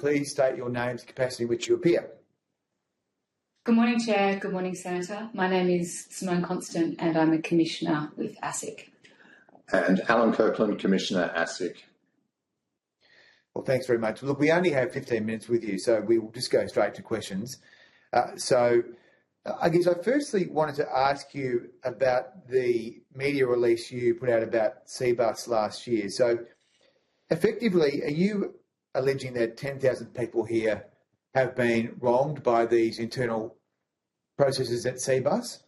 please state your names and capacity in which you appear. Good morning, Chair. Good morning, Senator. My name is Simone Constant and I'm a Commissioner with ASIC. And Alan Kirkland, Commissioner, ASIC. Well, thanks very much. Look, we only have 15 minutes with you, so we will just go straight to questions. I guess I firstly wanted to ask you about the media release you put out about Cbus last year. So effectively, are you alleging that 10,000 people here have been wronged by these internal processes at Cbus?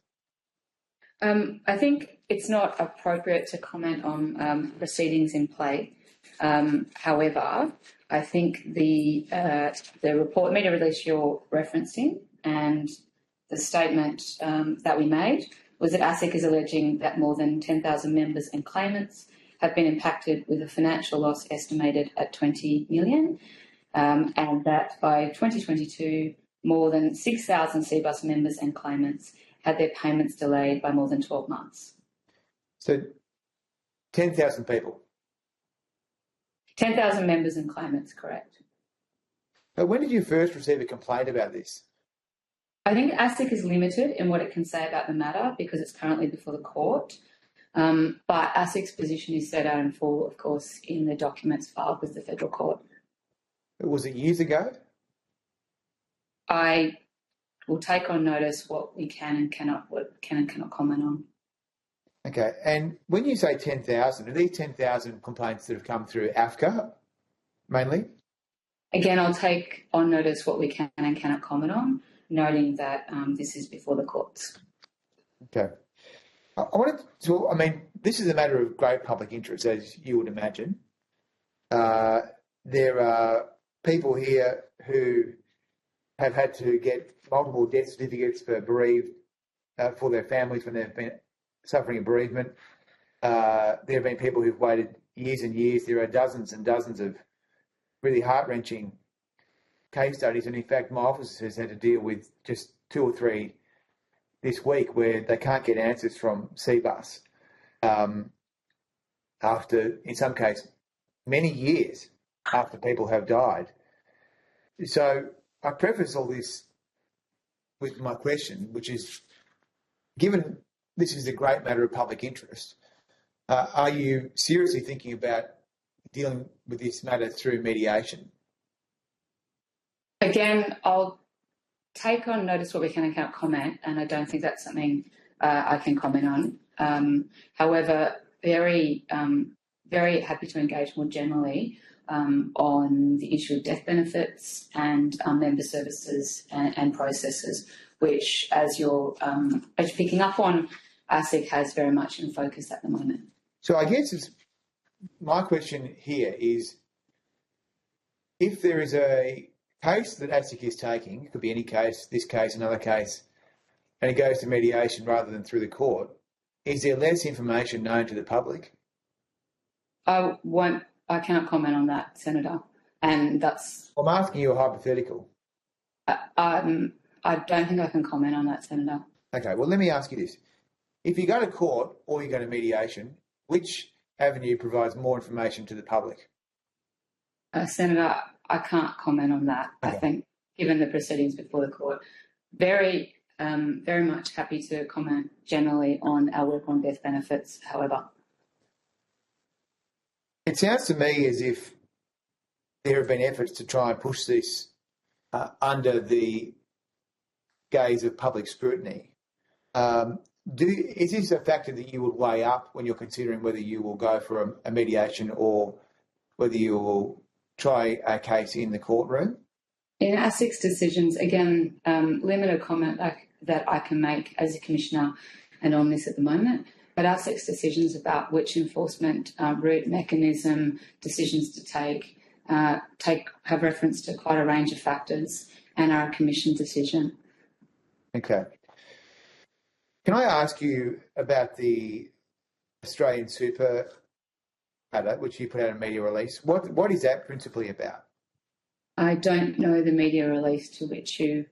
I think it's not appropriate to comment on proceedings in play. However, I think the report media release you're referencing and the statement that we made was that ASIC is alleging that more than 10,000 members and claimants have been impacted with a financial loss estimated at $20 million, and that by 2022, more than 6,000 Cbus members and claimants had their payments delayed by more than 12 months. So 10,000 people? 10,000 members and claimants, correct. Now, when did you first receive a complaint about this? I think ASIC is limited in what it can say about the matter because it's currently before the court. But ASIC's position is set out in full, of course, in the documents filed with the federal court. Was it years ago? I will take on notice what we can and cannot comment on. Okay, and when you say 10,000, are these 10,000 complaints that have come through AFCA mainly? Again, I'll take on notice what we can and cannot comment on, noting that this is before the courts. Okay. I mean, this is a matter of great public interest, as you would imagine. There are people here who have had to get multiple death certificates for their families when they've been suffering a bereavement. There have been people who've waited years and years. There are dozens and dozens of really heart-wrenching case studies. And in fact, my office has had to deal with just 2 or 3 this week where they can't get answers from Cbus after, in some cases, many years after people have died. So I preface all this with my question, which is, given this is a great matter of public interest, are you seriously thinking about dealing with this matter through mediation? Again, I'll take on notice what we can and cannot comment, and I don't think that's something I can comment on. However, very happy to engage more generally on the issue of death benefits and member services and processes, which, as you're picking up on, ASIC has very much in focus at the moment. So I guess my question here is, if there is a case that ASIC is taking, it could be any case, this case, another case, and it goes to mediation rather than through the court, is there less information known to the public? I cannot comment on that, Senator, and that's... I'm asking you a hypothetical. I don't think I can comment on that, Senator. Okay, well, let me ask you this. If you go to court or you go to mediation, which avenue provides more information to the public? Senator, I can't comment on that. Okay. I think, given the proceedings before the court, very much happy to comment generally on our work on death benefits, however. It sounds to me as if there have been efforts to try and push this under the gaze of public scrutiny. Is this a factor that you would weigh up when you're considering whether you will go for a mediation or whether you will try a case in the courtroom? In ASIC's decisions, again, limited comment that I can make as a Commissioner and on this at the moment, but ASIC's decisions about which enforcement route, mechanism, decisions to take have reference to quite a range of factors and are a Commission decision. Okay. Can I ask you about the Australian Super matter, which you put out a media release? What is that principally about? I don't know the media release to which you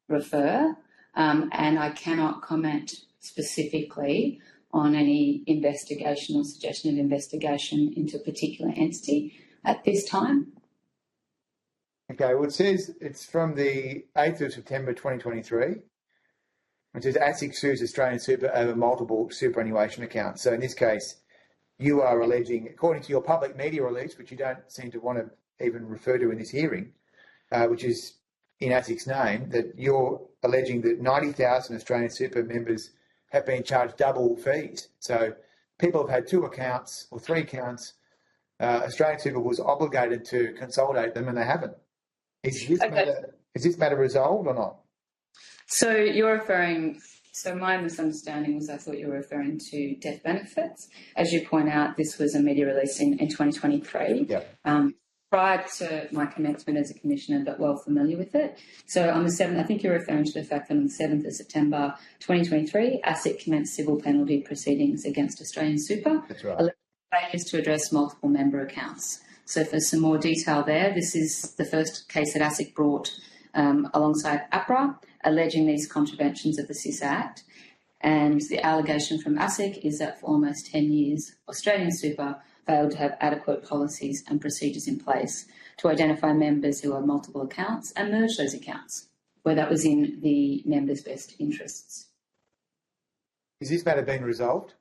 refer, and I cannot comment specifically on any investigation or suggestion of investigation into a particular entity at this time. Okay, well, it says it's from the 8th of September 2023. It says ASIC sues Australian Super over multiple superannuation accounts. So in this case, you are alleging, according to your public media release, which you don't seem to want to even refer to in this hearing, which is in ASIC's name, that you're alleging that 90,000 Australian Super members have been charged double fees. So people have had 2 accounts or 3 accounts. Australian Super was obligated to consolidate them and they haven't. Is this matter resolved or not? So you're referring, so my misunderstanding was I thought you were referring to death benefits. As you point out, this was a media release in 2023. Yeah. Prior to my commencement as a commissioner, but well familiar with it. So on the 7th, I think you're referring to the fact that on the 7th of September 2023, ASIC commenced civil penalty proceedings against Australian Super. That's right. Failures to address multiple member accounts. So for some more detail there, this is the first case that ASIC brought alongside APRA, alleging these contraventions of the SIS Act. And the allegation from ASIC is that for almost 10 years, Australian Super failed to have adequate policies and procedures in place to identify members who have multiple accounts and merge those accounts, where that was in the members' best interests. Is this matter being resolved?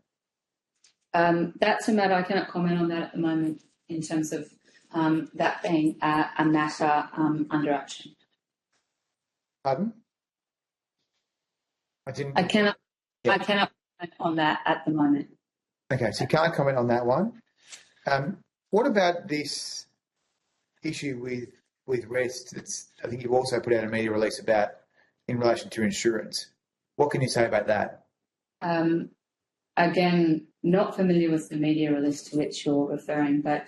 That's a matter I cannot comment on that at the moment in terms of that being a matter under action. Pardon? I cannot comment on that at the moment. Okay, so you can't comment on that one. What about this issue with REST that's, I think you've also put out a media release about in relation to insurance? What can you say about that? Again, not familiar with the media release to which you're referring, but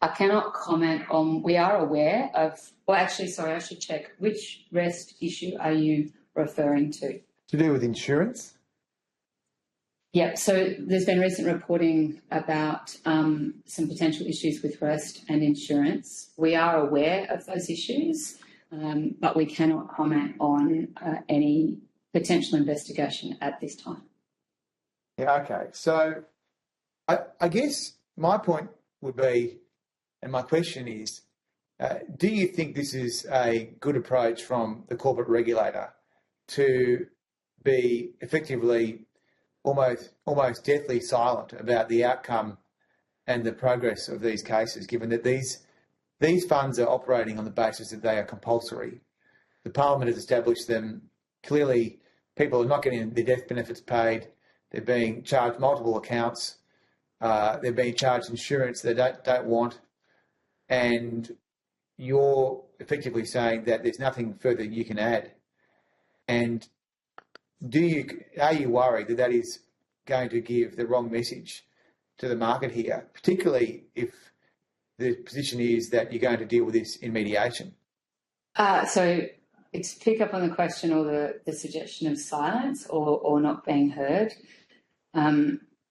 I cannot comment on, we are aware of, well, actually, sorry, I should check. Which REST issue are you referring to? To do with insurance? Yeah, so there's been recent reporting about some potential issues with REST and insurance. We are aware of those issues, but we cannot comment on any potential investigation at this time. Yeah, okay. So I guess my point would be, and my question is, do you think this is a good approach from the corporate regulator to be effectively almost deathly silent about the outcome and the progress of these cases, given that these funds are operating on the basis that they are compulsory? The Parliament has established them. Clearly, people are not getting their death benefits paid. They're being charged multiple accounts. They're being charged insurance they don't want. And you're effectively saying that there's nothing further you can add. And are you worried that that is going to give the wrong message to the market here, particularly if the position is that you're going to deal with this in mediation? So it's pick up on the question or the suggestion of silence or not being heard.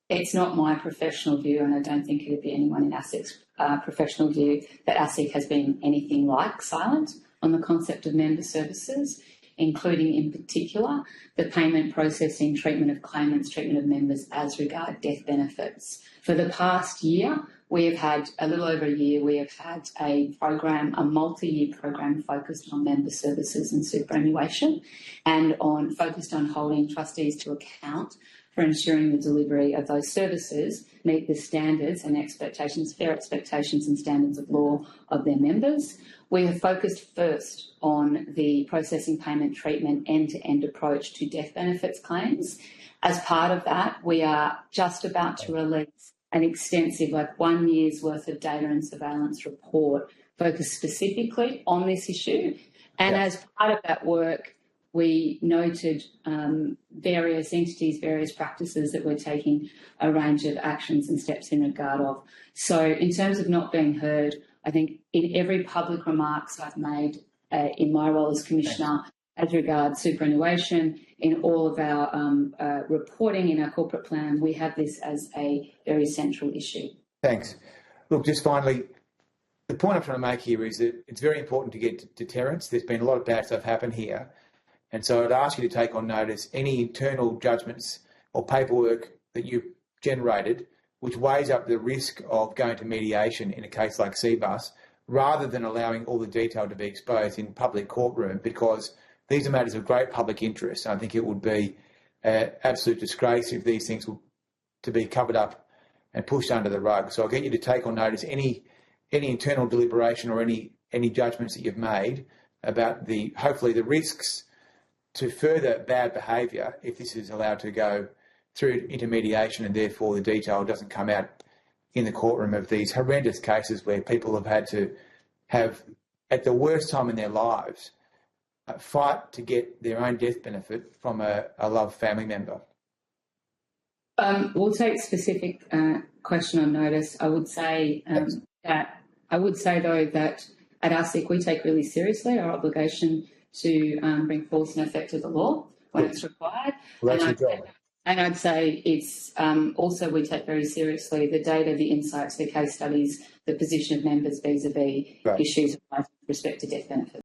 It's not my professional view, and I don't think it would be anyone in ASIC's professional view, that ASIC has been anything like silent on the concept of member services, including in particular the payment, processing, treatment of claimants, treatment of members as regard death benefits. For the past year, we have had, a little over a year, we have had a program, a multi-year program focused on member services and superannuation and focused on holding trustees to account for ensuring the delivery of those services meet the standards and expectations, fair expectations and standards of law of their members. We have focused first on the processing, payment, treatment, end-to-end approach to death benefits claims. As part of that, we are just about to release an extensive, 1 year's worth of data and surveillance report focused specifically on this issue. And as part of that work, we noted various entities, various practices that we're taking a range of actions and steps in regard of. So in terms of not being heard, I think in every public remarks I've made in my role as Commissioner as regards superannuation, in all of our reporting in our corporate plan, we have this as a very central issue. Thanks. Look, just finally, the point I'm trying to make here is that it's very important to get deterrence. There's been a lot of bad stuff happen here. And so I'd ask you to take on notice any internal judgments or paperwork that you've generated which weighs up the risk of going to mediation in a case like CBUS rather than allowing all the detail to be exposed in public courtroom, because these are matters of great public interest. I think it would be an absolute disgrace if these things were to be covered up and pushed under the rug. So I'll get you to take on notice any internal deliberation or any judgments that you've made about hopefully the risks to further bad behaviour if this is allowed to go through intermediation, and therefore the detail doesn't come out in the courtroom of these horrendous cases where people have had to have, at the worst time in their lives, fight to get their own death benefit from a loved family member. We'll take specific question on notice. I would say that at ASIC we take really seriously our obligation to bring force and effect of the law when it's required. Well, that's your job. And I'd say it's also we take very seriously the data, the insights, the case studies, the position of members vis-a-vis issues with respect to death benefits.